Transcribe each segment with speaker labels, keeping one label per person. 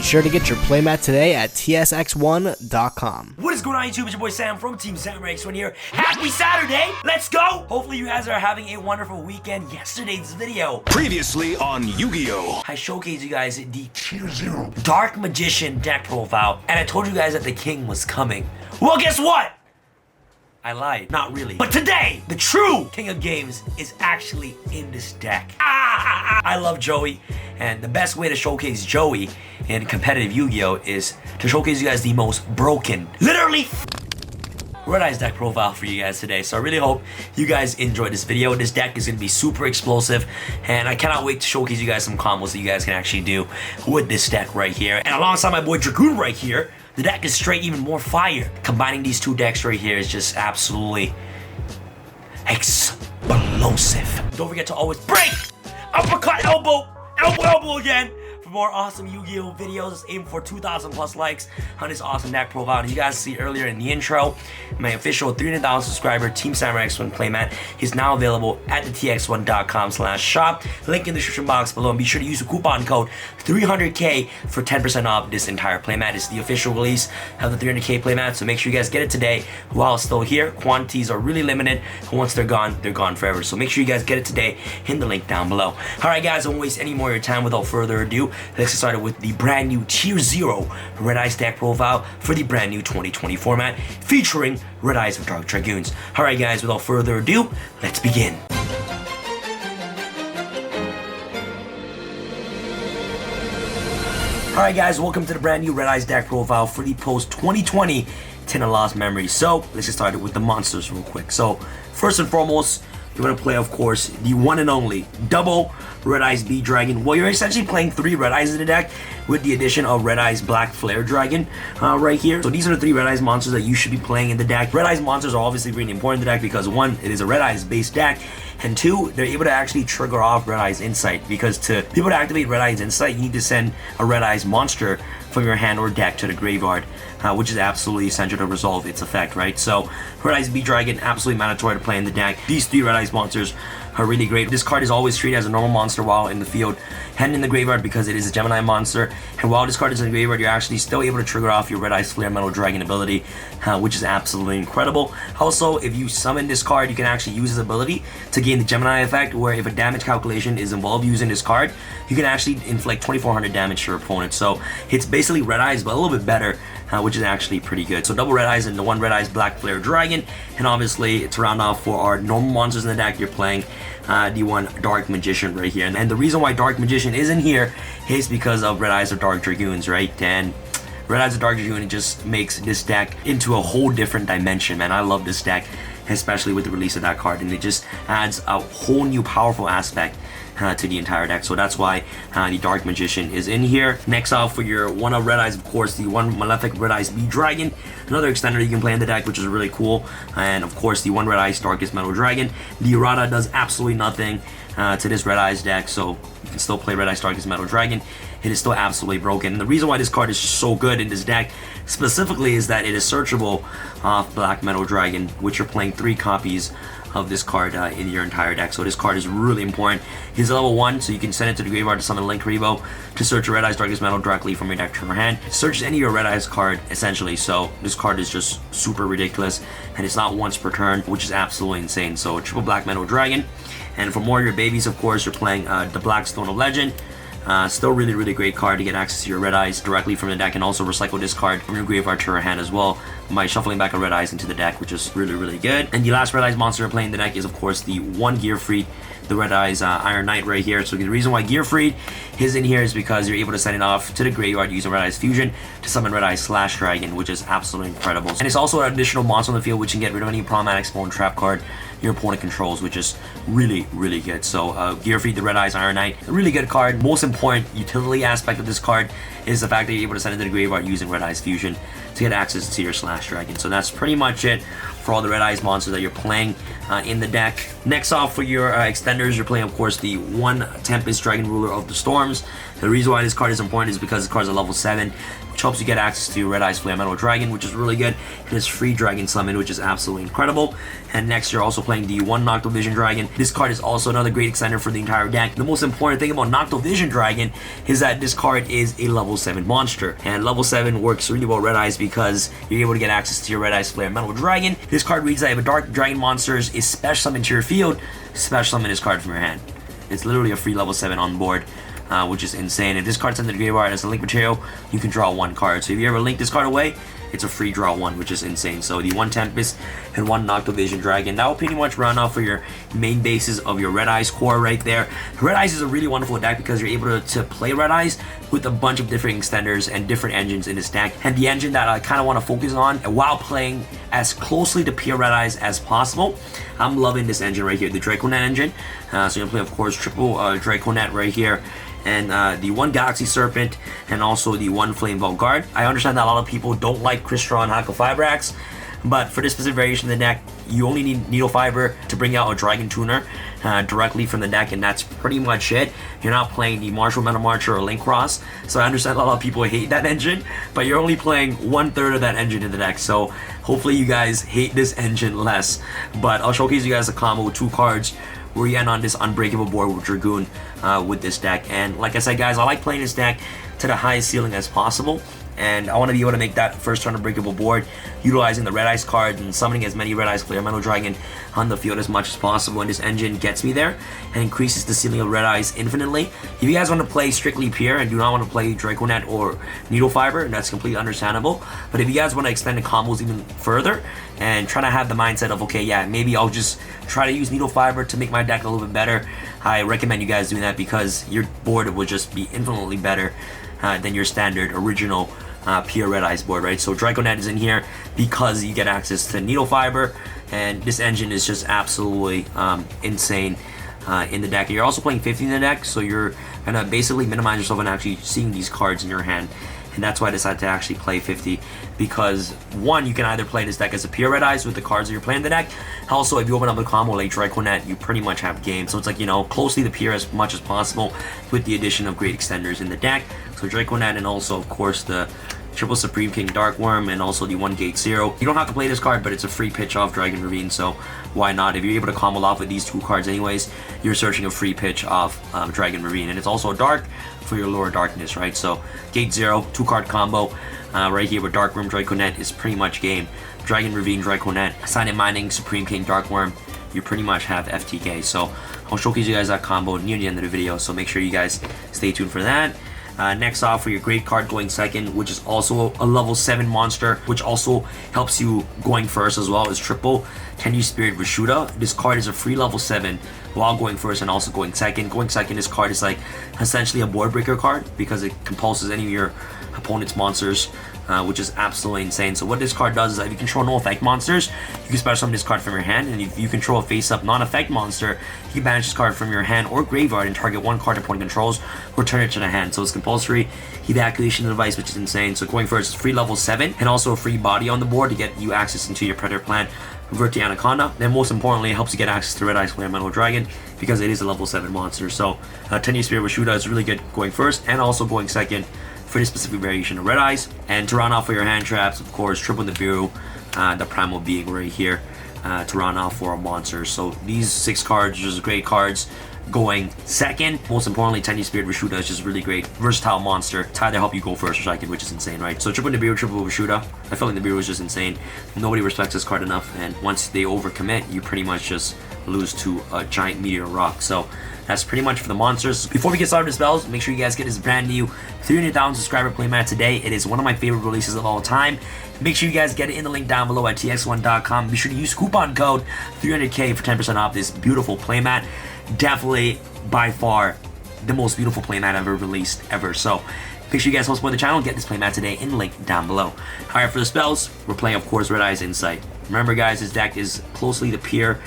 Speaker 1: Be sure to get your playmat today at tsx1.com.
Speaker 2: What is going on YouTube? It's your boy Sam from Team Samurai X1 here. Happy Saturday! Let's go! Hopefully you guys are having a wonderful weekend. Yesterday's video,
Speaker 3: previously on Yu-Gi-Oh!
Speaker 2: I showcased you guys the Tier 0 Dark Magician deck profile, and I told you guys that the king was coming. Well, guess what? I lied. Not really. But today, the true king of games is actually in this deck. I love Joey, and the best way to showcase Joey in competitive Yu-Gi-Oh! Is to showcase you guys the most broken, literally Red Eyes deck profile for you guys today. So I really hope you guys enjoyed this video. This deck is going to be super explosive, and I cannot wait to showcase you guys some combos that you guys can actually do with this deck right here. And alongside my boy Dragoon right here, the deck is straight even more fire. Combining these two decks right here is just absolutely explosive. Don't forget to always break, uppercut, elbow, elbow again. For more awesome Yu-Gi-Oh videos, aim for 2,000 plus likes on this awesome deck profile. And you guys see earlier in the intro, my official 300,000 subscriber Team Samurai X1 playmat is now available at the tx1.com/shop. Link in the description box below, and be sure to use the coupon code 300K for 10% off this entire playmat. It's the official release of the 300K playmat, so make sure you guys get it today while it's still here. Quantities are really limited, and once they're gone forever. So make sure you guys get it today in the link down below. Alright guys, I won't waste any more of your time. Without further ado, let's get started with the brand new Tier 0 Red Eyes deck profile for the brand new 2020 format, featuring Red Eyes of Dark Dragoons. Alright guys, without further ado, let's begin. Alright guys, welcome to the brand new Red Eyes deck profile for the post 2020 10 of Lost Memories. So, let's get started with the monsters real quick. So, first and foremost, you're going to play, of course, the one and only double Red Eyes B Dragon. Well, you're essentially playing 3 Red Eyes in the deck with the addition of Red Eyes Black Flare Dragon right here. So these are the 3 Red Eyes monsters that you should be playing in the deck. Red Eyes monsters are obviously really important in the deck because 1, it is a Red Eyes based deck, and 2, they're able to actually trigger off Red Eyes Insight, because to be able to activate Red Eyes Insight, you need to send a Red Eyes monster from your hand or deck to the graveyard, which is absolutely essential to resolve its effect, right? So Red Eyes B Dragon, absolutely mandatory to play in the deck. These 3 Red Eyes monsters are really great. This card is always treated as a normal monster while in the field and in the graveyard because it is a Gemini monster. And while this card is in the graveyard, you're actually still able to trigger off your Red Eyes Flare Metal Dragon ability, which is absolutely incredible. Also, if you summon this card, you can actually use this ability to gain the Gemini effect, where if a damage calculation is involved using this card, you can actually inflict 2,400 damage to your opponent. So it's basically Red Eyes, but a little bit better, which is actually pretty good. So double Red Eyes and the 1 Red Eyes Black Flare Dragon. And obviously, to round off for our normal monsters in the deck, you're playing the 1 Dark Magician right here. And the reason why Dark Magician isn't here is because of Red Eyes of Dark Dragoons, right? And Red Eyes of Dark Dragoon, it just makes this deck into a whole different dimension, man. I love this deck, especially with the release of that card, and it just adds a whole new powerful aspect to the entire deck. So that's why the Dark Magician is in here. Next off for your 1 of Red Eyes, of course, the 1 Malefic Red Eyes B Dragon, another extender you can play in the deck, which is really cool. And of course, the 1 Red Eyes Darkest Metal Dragon. The errata does absolutely nothing to this Red Eyes deck, so you can still play Red Eyes Darkest Metal Dragon. It is still absolutely broken. And the reason why this card is so good in this deck specifically is that it is searchable off Black Metal Dragon, which you're playing 3 copies of this card in your entire deck. So this card is really important. He's a level 1, so you can send it to the graveyard to summon Link Rebo to search a Red Eyes Darkest Metal directly from your deck to your hand. It searches any of your Red Eyes card, essentially. So this card is just super ridiculous, and it's not once per turn, which is absolutely insane. So triple Black Metal Dragon. And for more of your babies, of course, you're playing the Black Stone of Legend. Still really great card to get access to your Red Eyes directly from the deck, and also recycle this card from your graveyard to your hand as well by shuffling back a Red Eyes into the deck, which is really good. And the last Red Eyes monster playing in the deck is, of course, the 1 Gearfried, the Red Eyes Iron Knight right here. So the reason why Gearfried is in here is because you're able to send it off to the graveyard using Red Eyes Fusion to summon Red Eyes Slash Dragon, which is absolutely incredible. And it's also an additional monster on the field which can get rid of any problematic spawn trap card your opponent controls, which is really good. So Gearfried, the Red Eyes Iron Knight, a really good card. Most important utility aspect of this card is the fact that you're able to send it to the graveyard using Red Eyes Fusion to get access to your Slash Dragon. So that's pretty much it for all the Red Eyes monsters that you're playing in the deck. Next off for your extenders, you're playing, of course, the 1 Tempest Dragon Ruler of the Storms. The reason why this card is important is because this card is a level 7 which helps you get access to Red Eyes Flare Metal Dragon, which is really good. It is free Dragon Summon, which is absolutely incredible. And next, you're also playing the 1 Noctovision Vision Dragon. This card is also another great extender for the entire deck. The most important thing about Noctovision Vision Dragon is that this card is a level 7 monster. And level 7 works really well Red Eyes because you're able to get access to your Red Eyes Flare Metal Dragon. This card reads that if a Dark Dragon monster is special summoned to your field, special summon this card from your hand. It's literally a free level 7 on board. Which is insane. If this card's sent to the graveyard as a link material, you can draw 1 card. So if you ever link this card away, it's a free draw 1, which is insane. So the 1 Tempest and 1 Noctovision Vision Dragon, that will pretty much run off for your main bases of your Red Eyes core right there. Red Eyes is a really wonderful deck because you're able to play Red Eyes with a bunch of different extenders and different engines in this deck. And the engine that I kind of want to focus on while playing as closely to pure Red Eyes as possible, I'm loving this engine right here, the Draconet engine. So you're going to play, of course, triple Draconet right here, and the 1 Galaxy Serpent, and also the 1 Flame Vault Guard. I understand that a lot of people don't like Crystron Hako Fibrax, but for this specific variation of the deck, you only need Needle Fiber to bring out a Dragon Tuner directly from the deck, and that's pretty much it. You're not playing the Marshall Metal Marcher or Link Cross, so I understand a lot of people hate that engine, but you're only playing 1/3 of that engine in the deck, so hopefully you guys hate this engine less. But I'll showcase you guys a combo with 2 cards where you end on this Unbreakable board with Dragoon with this deck. And like I said, guys, I like playing this deck to the highest ceiling as possible, and I want to be able to make that first turn Unbreakable board utilizing the Red Eyes card and summoning as many Red Eyes Flare Metal Dragon on the field as much as possible, and this engine gets me there and increases the ceiling of Red Eyes infinitely. If you guys want to play strictly pure and do not want to play Draconet or Needle Fiber, that's completely understandable. But if you guys want to extend the combos even further and try to have the mindset of, okay, yeah, maybe I'll just try to use Needle Fiber to make my deck a little bit better, I recommend you guys doing that because your board will just be infinitely better than your standard original pure Red Eyes board, right? So Draconet is in here because you get access to Needle Fiber, and this engine is just absolutely insane in the deck. And you're also playing 50 in the deck, so you're gonna basically minimize yourself and actually seeing these cards in your hand. And that's why I decided to actually play 50, because 1, you can either play this deck as a pure Red Eyes with the cards that you're playing in the deck. Also, if you open up a combo like Draconet, you pretty much have game. So it's like, you know, closely to pure as much as possible with the addition of great extenders in the deck. So Draconet, and also, of course, the Triple Supreme King Dark Worm, and also the 1 Gate Zero. You don't have to play this card, but it's a free pitch off Dragon Ravine, so why not? If you're able to combo off with these 2 cards anyways, you're searching a free pitch off Dragon Ravine, and it's also dark for your lower darkness, right? So Gate Zero, 2-card combo right here with Dark Worm Draconet is pretty much game. Dragon Ravine Draconet, Silent Mining Supreme King Dark Worm, you pretty much have FTK. So I'll showcase you guys that combo near the end of the video, so make sure you guys stay tuned for that. Next off, for your great card going second, which is also a level 7 monster, which also helps you going first as well, is triple Tenyu Spirit Rashuda. This card is a free level 7 while going first and also going second. Going second, this card is like essentially a board breaker card because it compulses any of your opponent's monsters, which is absolutely insane. So what this card does is that if you control no effect monsters, you can special summon this card from your hand, and if you control a face-up non-effect monster, you can banish this card from your hand or graveyard and target 1 card opponent controls, return it to the hand. So it's compulsory evacuation device, which is insane. So going first is free level 7 and also a free body on the board to get you access into your Predator Plant, Revert the Anaconda. Then most importantly, it helps you get access to Red Eyes Flare Metal Dragon because it is a level 7 monster. So Tenyu Spirit Rashuda is really good going first and also going second for this specific variation of Red Eyes. And to round off for your hand traps, of course, triple Nibiru, the Primal Being right here, to round off for a monster. So these 6 cards are just great cards going second. Most importantly, Tenyu Spirit Rashuda is just really great, versatile monster to either help you go first or second, which is insane, right? So triple Nibiru, triple Rashuda. I feel like Nibiru is just insane. Nobody respects this card enough, and once they overcommit, you pretty much just lose to a giant meteor rock. So that's pretty much for the monsters. Before we get started with spells, make sure you guys get this brand new 300,000 subscriber playmat today. It is one of my favorite releases of all time. Make sure you guys get it in the link down below at tx1.com. Be sure to use coupon code 300K for 10% off this beautiful playmat. Definitely, by far, the most beautiful playmat ever released ever. So make sure you guys help support the channel and get this playmat today in the link down below. Alright, for the spells, we're playing, of course, Red Eyes Insight. Remember, guys, this deck is closely to pure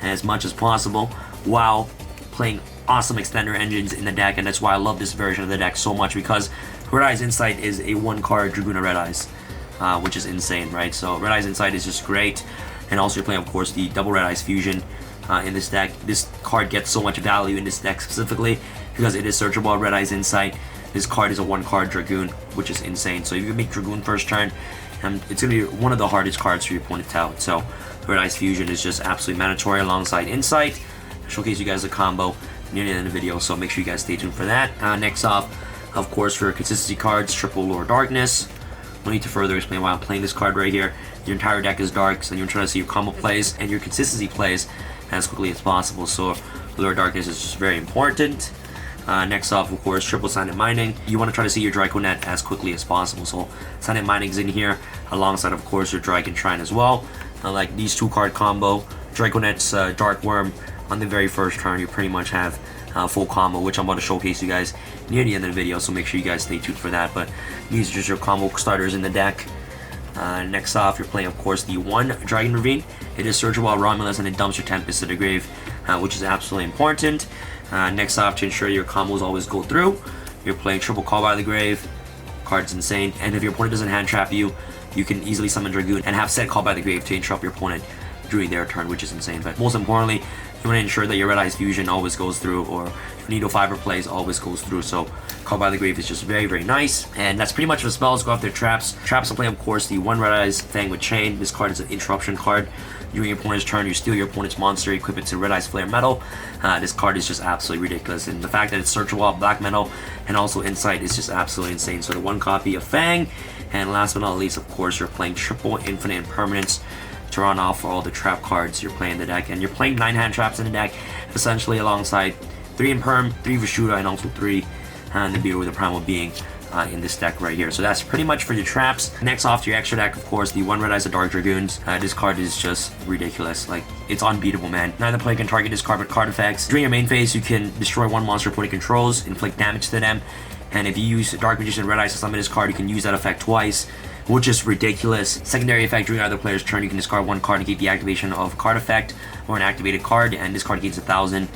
Speaker 2: as much as possible while playing awesome extender engines in the deck, and that's why I love this version of the deck so much, because Red Eyes Insight is a 1-card Dragoon Red Eyes, which is insane, right? So Red Eyes Insight is just great, and also you're playing, of course, the double Red Eyes Fusion in this deck. This card gets so much value in this deck specifically because it is searchable at Red Eyes Insight. This card is a 1-card Dragoon, which is insane. So if you make Dragoon first turn, it's going to be one of the hardest cards for your opponent to out. So Red Eyes Fusion is just absolutely mandatory alongside Insight. I'll showcase you guys a combo near the end of the video, so make sure you guys stay tuned for that. Next off, of course, for consistency cards, triple Lure Darkness. No need to further explain why I'm playing this card right here. Your entire deck is dark, so you're trying to see your combo plays and your consistency plays as quickly as possible. So Lure Darkness is just very important. Next off, of course, triple Silent Mining. You want to try to see your Draconet as quickly as possible. So Silent Mining's in here, alongside, of course, your Dragon Shrine as well. Like these 2-card combo, Draconet's Dark Worm on the very first turn, you pretty much have full combo, which I'm about to showcase you guys near the end of the video. So make sure you guys stay tuned for that. But these are just your combo starters in the deck. Next off, you're playing, of course, the 1 Dragon Ravine. It is searchable while Romulus, and it dumps your Tempest to the grave, which is absolutely important. Next off, to ensure your combos always go through, you're playing triple Call by the Grave. Card's insane. And if your opponent doesn't hand trap you, you can easily summon Dragoon and have set Call by the Grave to interrupt your opponent during their turn, which is insane. But most importantly, you want to ensure that your Red Eyes Fusion always goes through, or your Needle Fiber plays always goes through. So Call by the Grave is just very, very nice. And that's pretty much the spells. Go after traps. Traps will play, of course, the 1 Red Eyes Fang with Chain. This card is an interruption card. During your opponent's turn, you steal your opponent's monster, equip it to Red Eyes Flare Metal. This card is just absolutely ridiculous. And the fact that it's searchable, Black Metal, and also Insight is just absolutely insane. So the 1 copy of Fang. And last but not least, of course, you're playing triple Infinite Impermanence to run off for all the trap cards you're playing in the deck. And you're playing 9 hand traps in the deck, essentially alongside 3 Imperm, 3 Vishuda, and also 3 Nibiru with the Primal Being in this deck right here. So that's pretty much for your traps. Next off to your extra deck, of course, the 1 Red Eyes of Dark Dragoons. This card is just ridiculous. Like, it's unbeatable, man. Neither player can target this card with card effects. During your main phase, you can destroy 1 monster opponent controls, inflict damage to them. And if you use Dark Magician Red Eyes to summon this card, you can use that effect twice, which is ridiculous. Secondary effect, during either player's turn, you can discard 1 card to keep the activation of a card effect or an activated card, and this card gains 1,000.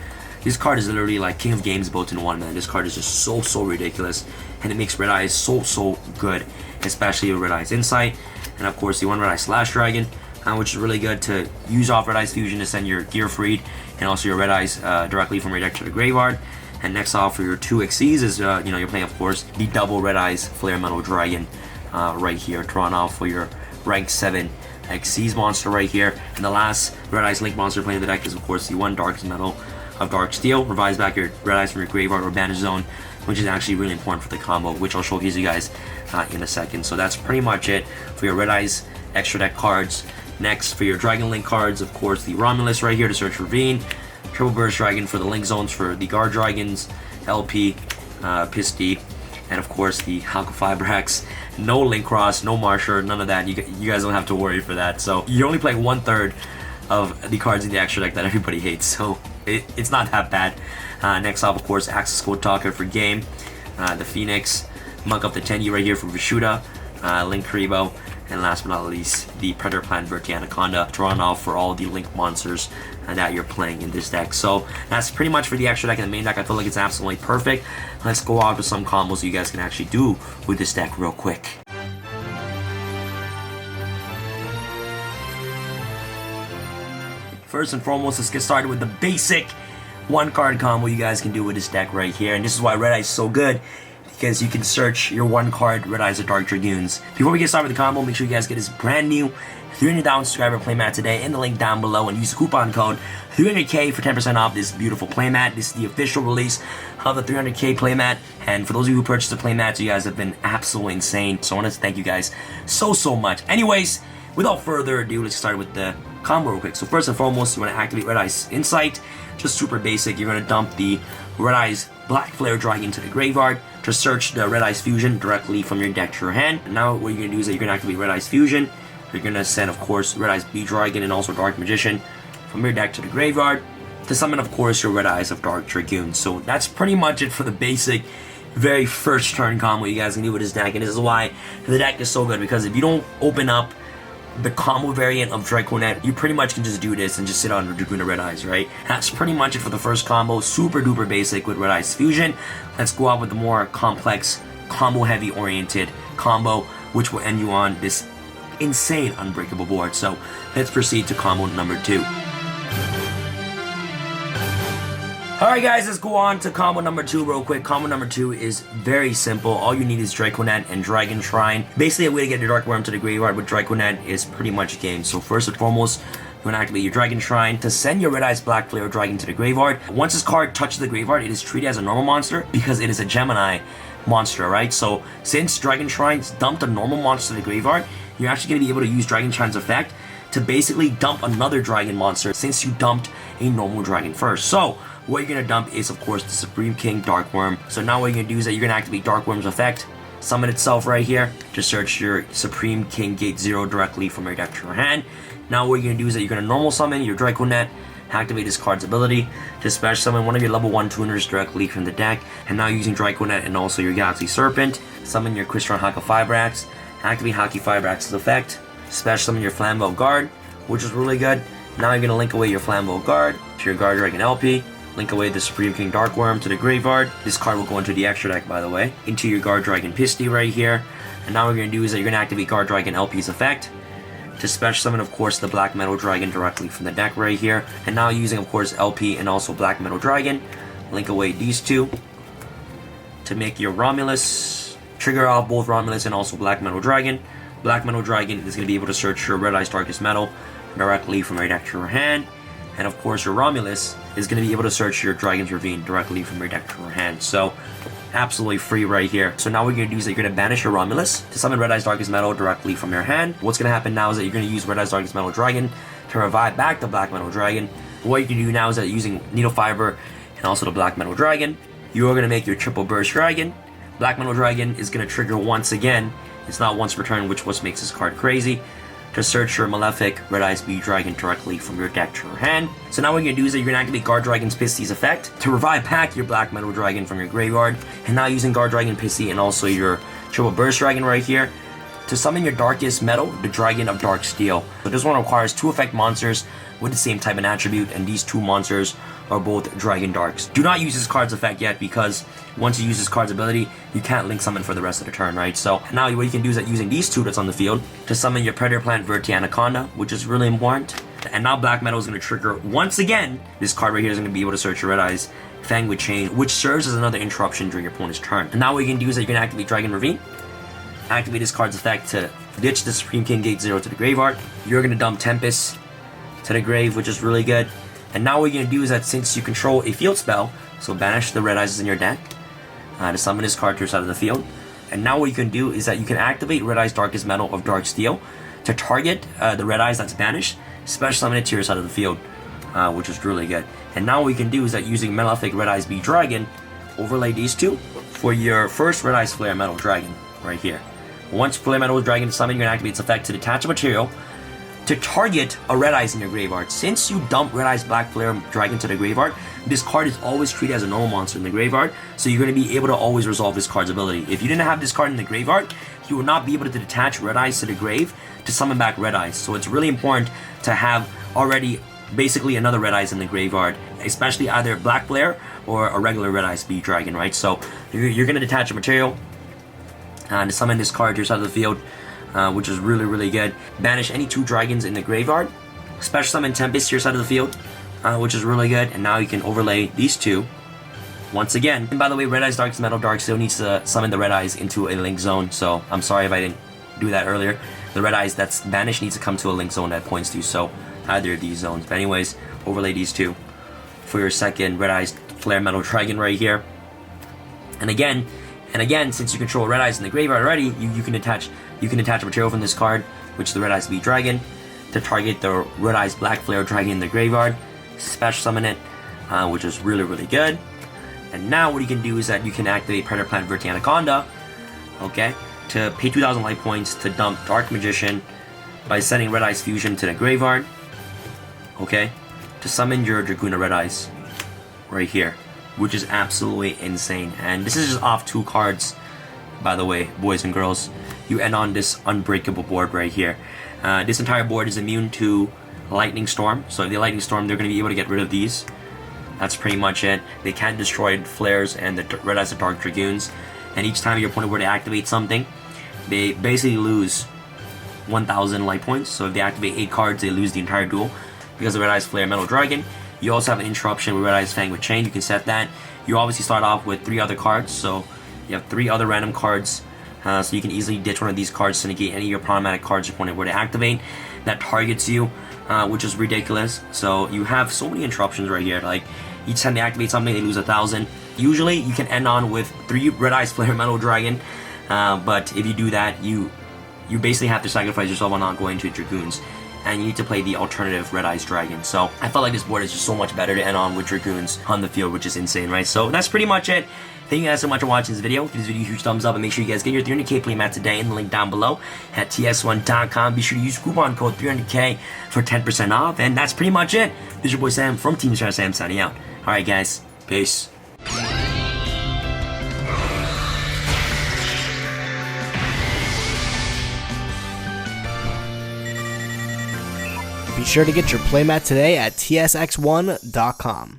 Speaker 2: This card is literally like King of Games built in one, man. This card is just so ridiculous, and it makes Red Eyes so good, especially with Red Eyes Insight. And of course, the 1 Red Eyes Slash Dragon, which is really good to use off Red Eyes Fusion to send your Gear Freed and also your Red Eyes directly from your deck to the graveyard. And next off for your 2 Xyz is, you're playing, of course, the double Red Eyes Flare Metal Dragon right here to run off for your rank 7 Xyz monster right here. And the last Red Eyes Link monster playing in the deck is, of course, the 1 Dark Metal of Dark Steel. Revives back your Red Eyes from your graveyard or Banish Zone, which is actually really important for the combo, which I'll showcase you guys in a second. So that's pretty much it for your Red Eyes extra deck cards. Next, for your Dragon Link cards, of course, the Romulus right here to search Ravine. Triple Burst Dragon for the Link Zones for the Guard Dragons, LP, Pisty, and of course the Halqa-Fibrax. No Link Cross, no Marsher, none of that. You guys don't have to worry for that. So you're only playing 1/3 of the cards in the extra deck that everybody hates. So it's not that bad. Next up, of course, Axis Code Talker for game. The Phoenix, Monk up the Tenyi right here for Vishuda, Link Karibo, and last but not least, the Predator Plant Verti Anaconda to run off for all the Link monsters that you're playing in this deck. So that's pretty much for the extra deck. In the main deck, I feel like it's absolutely perfect. Let's go out with some combos you guys can actually do with this deck real quick. First and foremost, let's get started with the basic 1-card combo you guys can do with this deck right here. And this is why Red Eyes is so good, because you can search your 1-card Red Eyes of Dark Dragoons. Before we get started with the combo, make sure you guys get this brand new 300,000 subscriber playmat today in the link down below, and use the coupon code 300K for 10% off this beautiful playmat. This is the official release of the 300K playmat, and for those of you who purchased the playmats, you guys have been absolutely insane. So I want to thank you guys so much. Anyways, without further ado, let's start with the combo real quick. So first and foremost, you want to activate Red Eyes Insight. Just super basic. You're going to dump the Red Eyes Black Flare Dragon to the graveyard to search the Red Eyes Fusion directly from your deck to your hand. And now what you're going to do is that you're going to activate Red Eyes Fusion. You're going to send, of course, Red Eyes B Dragon and also Dark Magician from your deck to the graveyard to summon, of course, your Red Eyes of Dark Dragoon. So that's pretty much it for the basic, very first turn combo you guys can do with this deck. And this is why the deck is so good, because if you don't open up the combo variant of Draconet, you pretty much can just do this and just sit on Dragoon of Red Eyes, right? That's pretty much it for the first combo. Super duper basic with Red Eyes Fusion. Let's go out with the more complex, combo heavy oriented combo, which will end you on this insane unbreakable board. So let's proceed to combo number 2. Alright guys, let's go on to combo number 2 real quick. Combo number 2 is very simple. All you need is Draconet and Dragon Shrine. Basically a way to get your Dark Worm to the graveyard with Draconet is pretty much game. So first and foremost, you want to activate your Dragon Shrine to send your Red Eyes Black Flare Dragon to the graveyard. Once this card touches the graveyard, it is treated as a normal monster because it is a Gemini monster, right? So since Dragon Shrines dumped a normal monster to the graveyard, you're actually going to be able to use Dragon Shrine's effect to basically dump another dragon monster since you dumped a normal dragon first. So what you're going to dump is, of course, the Supreme King Dark Worm. So now what you're going to do is that you're going to activate Dark Worm's effect, summon itself right here, to search your Supreme King Gate 0 directly from your deck to your hand. Now what you're going to do is that you're going to normal summon your Draconet, activate this card's ability to special summon one of your level 1 tuners directly from the deck. And now using Draconet and also your Galaxy Serpent, summon your Crystron Haka Fibrax, activate Haki Fibrax's effect, special summon your Flambeau Guard, which is really good. Now you're going to link away your Flambeau Guard to your Guard Dragon LP, link away the Supreme King Dark Worm to the graveyard. This card will go into the extra deck, by the way, into your Guard Dragon Pisty right here. And now what you're going to do is that you're going to activate Guard Dragon LP's effect to special summon, of course, the Black Metal Dragon directly from the deck right here. And now using, of course, LP and also Black Metal Dragon, link away these two to make your Romulus, trigger off both Romulus and also Black Metal Dragon. Black Metal Dragon is going to be able to search your Red Eyes Darkest Metal directly from your deck to your hand. And of course, your Romulus is going to be able to search your Dragon's Ravine directly from your deck to your hand. So, absolutely free right here. So now what you're going to do is that you're going to banish your Romulus to summon Red Eyes Darkest Metal directly from your hand. What's going to happen now is that you're going to use Red Eyes Darkest Metal Dragon to revive back the Black Metal Dragon. What you can do now is that using Needle Fiber and also the Black Metal Dragon, you are going to make your Triple Burst Dragon. Black Metal Dragon is going to trigger once again. It's not once per turn, which what makes this card crazy, to search your Malefic Red Eyes Bee Dragon directly from your deck to your hand. So now what you're going to do is that you're going to activate Guard Dragon's Pisty's effect to revive back your Black Metal Dragon from your graveyard. And now using Guard Dragon Pisty and also your Triple Burst Dragon right here to summon your Darkest Metal, the Dragon of Dark Steel. So this one requires 2 effect monsters with the same type and attribute, and these 2 monsters are both Dragon Darks. Do not use this card's effect yet, because once you use this card's ability, you can't link summon for the rest of the turn, right? So now what you can do is that using these 2 that's on the field to summon your Predator Plant Verti Anaconda, which is really important. And now Black Metal is going to trigger once again. This card right here is going to be able to search your Red Eyes Fang with Chain, which serves as another interruption during your opponent's turn. And now what you can do is that you're going to activate Dragon Ravine, activate this card's effect to ditch the Supreme King Gate 0 to the graveyard. You're going to dump Tempest to the grave, which is really good. And now what you're going to do is that since you control a field spell, so banish the Red Eyes in your deck to summon this card to your side of the field. And now what you can do is that you can activate Red Eyes Darkest Metal of Dark Steel to target the Red Eyes that's banished, special summon it to your side of the field, which is really good. And now what you can do is that using Malefic Red Eyes Bee Dragon, overlay these 2 for your first Red Eyes Flare Metal Dragon right here. Once Flare Metal Dragon is summoned, you're going to activate its effect to detach a material to target a Red Eyes in your graveyard. Since you dump Red Eyes Black Flare Dragon to the graveyard, this card is always treated as a normal monster in the graveyard, so you're going to be able to always resolve this card's ability. If you didn't have this card in the graveyard, you will not be able to detach Red Eyes to the grave to summon back Red Eyes. So it's really important to have already basically another Red Eyes in the graveyard, especially either Black Flare or a regular Red Eyes Bee Dragon, right? So you're going to detach a material to summon this card to your side of the field, which is really, really good. Banish any 2 dragons in the graveyard. Special summon Tempest to your side of the field, which is really good. And now you can overlay these 2 once again. And by the way, Red Eyes Darkest Metal Dark Steel needs to summon the Red Eyes into a link zone. So I'm sorry if I didn't do that earlier. The Red Eyes that's banished needs to come to a link zone that points to. So either of these zones. But anyways, overlay these 2 for your second Red Eyes Flare Metal Dragon right here. And again, since you control Red Eyes in the graveyard already, you can attach a material from this card, which is the Red Eyes Bee Dragon, to target the Red Eyes Black Flare Dragon in the graveyard, special summon it, which is really, really good. And now what you can do is that you can activate Predator Plant Verti Anaconda, okay, to pay 2,000 life points to dump Dark Magician by sending Red Eyes Fusion to the graveyard, okay, to summon your Draguna Red Eyes right here, which is absolutely insane. And this is just off 2 cards, by the way, boys and girls. You end on this unbreakable board right here. This entire board is immune to Lightning Storm, so if they Lightning Storm, they're going to be able to get rid of these. That's pretty much it. They can't destroy Flares and the Red Eyes of Dark Dragoons, and each time your opponent were to activate something, they basically lose 1,000 life points. So if they activate 8 cards, they lose the entire duel, because the Red Eyes Flare Metal Dragon You also have an interruption with Red Eyes Fang with Chain. You can set that. You obviously start off with 3 other cards, so you have 3 other random cards. So you can easily ditch one of these cards to negate any of your problematic cards your opponent were to activate that targets you, which is ridiculous. So you have so many interruptions right here. Like each time they activate something, they lose 1,000. Usually you can end on with 3 Red Eyes Flare Metal Dragon, but if you do that, you basically have to sacrifice yourself on not going to Dragoons, and you need to play the alternative Red Eyes Dragon. So I felt like this board is just so much better to end on with Dragoons on the field, which is insane, right? So that's pretty much it. Thank you guys so much for watching this video. Give this video a huge thumbs up and make sure you guys get your 300k playmat today in the link down below at ts1.com. Be sure to use coupon code 300k for 10% off. And that's pretty much it. This is your boy Sam from Team Star Sam signing out. Alright guys, peace.
Speaker 1: Be sure to get your playmat today at tsx1.com.